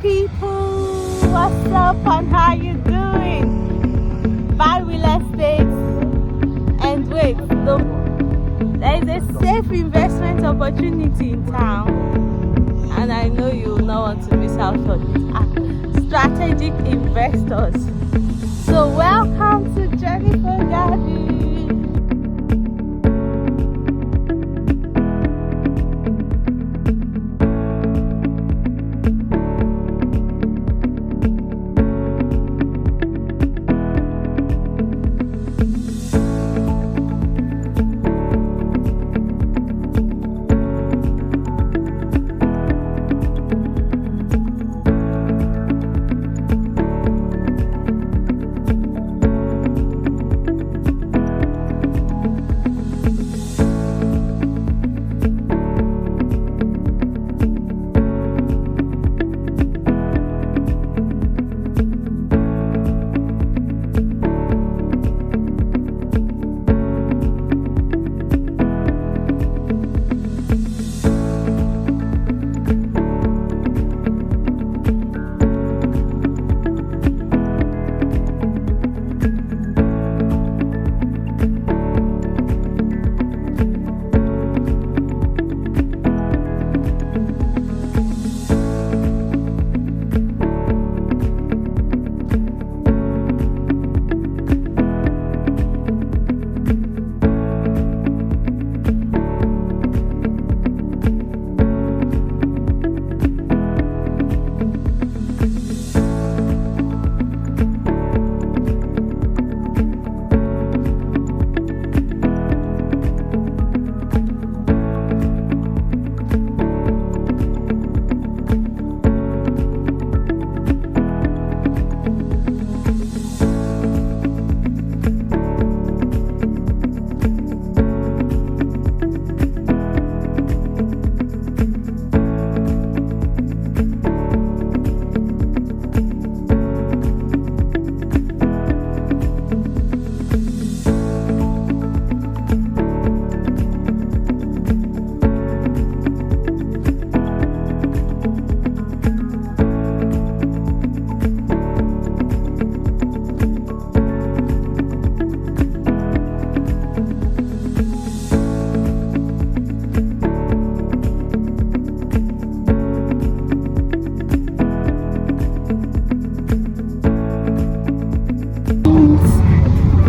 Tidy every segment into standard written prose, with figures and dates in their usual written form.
people, what's up and how you doing? Buy real estate and wait, there is a safe investment opportunity in town, and I know you will not want to miss out on it. Strategic investors. So welcome to Jenifa Gardens.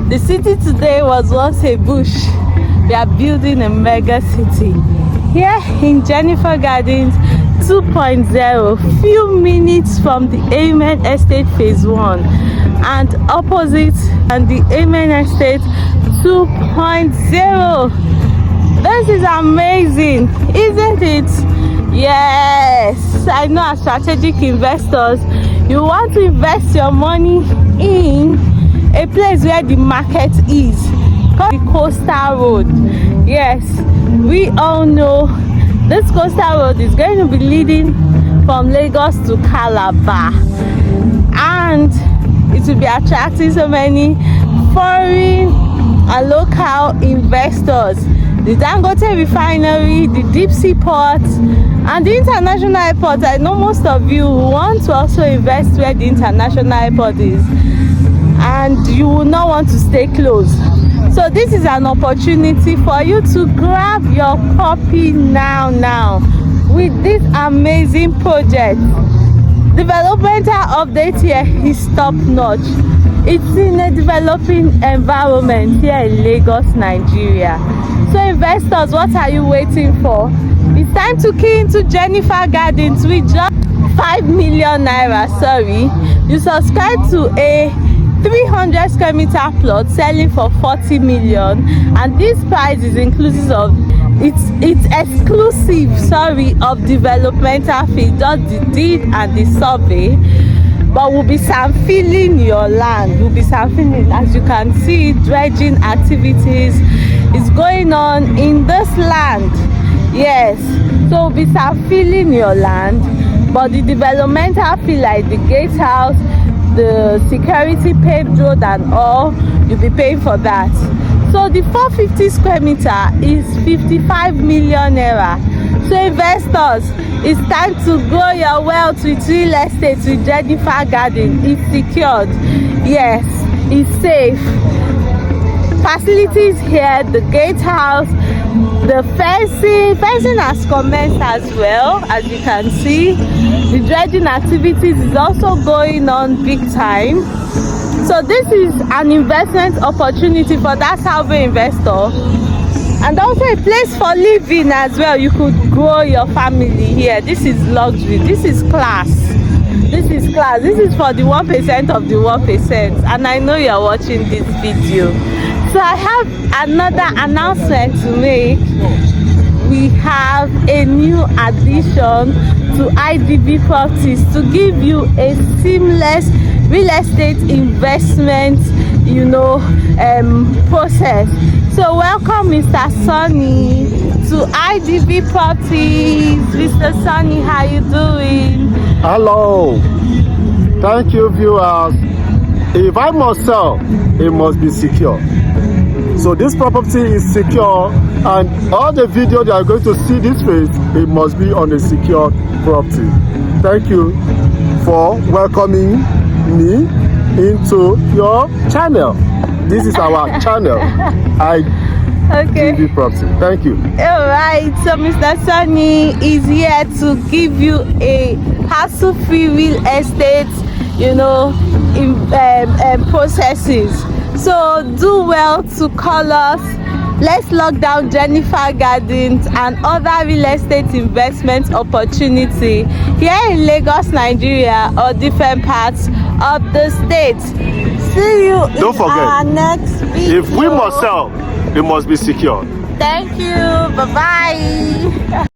The city today was once a bush. We are building a mega city here in Jenifa Gardens 2.0, few minutes from the Amen Estate Phase 1 and opposite and the Amen Estate 2.0. This is amazing, isn't it? Yes, I know as strategic investors, you want to invest your money in a place where the market is, called the coastal road. Yes, we all know this coastal road is going to be leading from Lagos to Calabar, and it will be attracting so many foreign and local investors. The Dangote refinery, the deep sea port, and the international airport. I know most of you want to also invest where the international airport is, and you will not want to stay close. So this is an opportunity for you to grab your copy now with this amazing project. Developmental update here is top notch. It's in a developing environment here in Lagos, Nigeria. So investors, what are you waiting for? It's time to key into Jenifa Gardens with just 5 million naira. You subscribe to a 300 square meter plot selling for 40 million, and this price is inclusive of it's exclusive of developmental fee, just the deed and the survey. But we'll be filling your land. We'll be filling, as you can see, dredging activities is going on in this land. Yes, so we'll be filling your land, but the developmental fee, like the gatehouse, the security paved road and all, you'll be paying for that. So the 450 square meter is 55 million naira. So investors, it's time to grow your wealth with real estate with Jenifa Gardens. It's secured. Yes, it's safe. Facilities here, the gatehouse, the fencing has commenced as well, as you can see. The dredging activities is also going on big time. So this is an investment opportunity for that Salvo investor, and also a place for living as well. You could grow your family here. This is luxury, this is class, this is class. This is for the 1% of the 1%, and I know you're watching this video. So I have another announcement to make. We have a new addition to IDB Properties to give you a seamless real estate investment, process. So welcome Mr. Sonny to IDB Properties. Mr. Sonny, how you doing? Hello. Thank you, viewers. If I must sell, it must be secure. So this property is secure, and all the video they are going to see this face, it must be on a secure property. Thank you for welcoming me into your channel. This is our channel. IDB Property. Thank you. All right. So Mr. Sonny is here to give you a hassle-free real estate, processes. So do well to call us. Let's lock down Jenifa Gardens and other real estate investment opportunity here in Lagos, Nigeria, or different parts of the state. See you Don't in forget, our next video. If we must sell, it must be secure. Thank you. Bye-bye.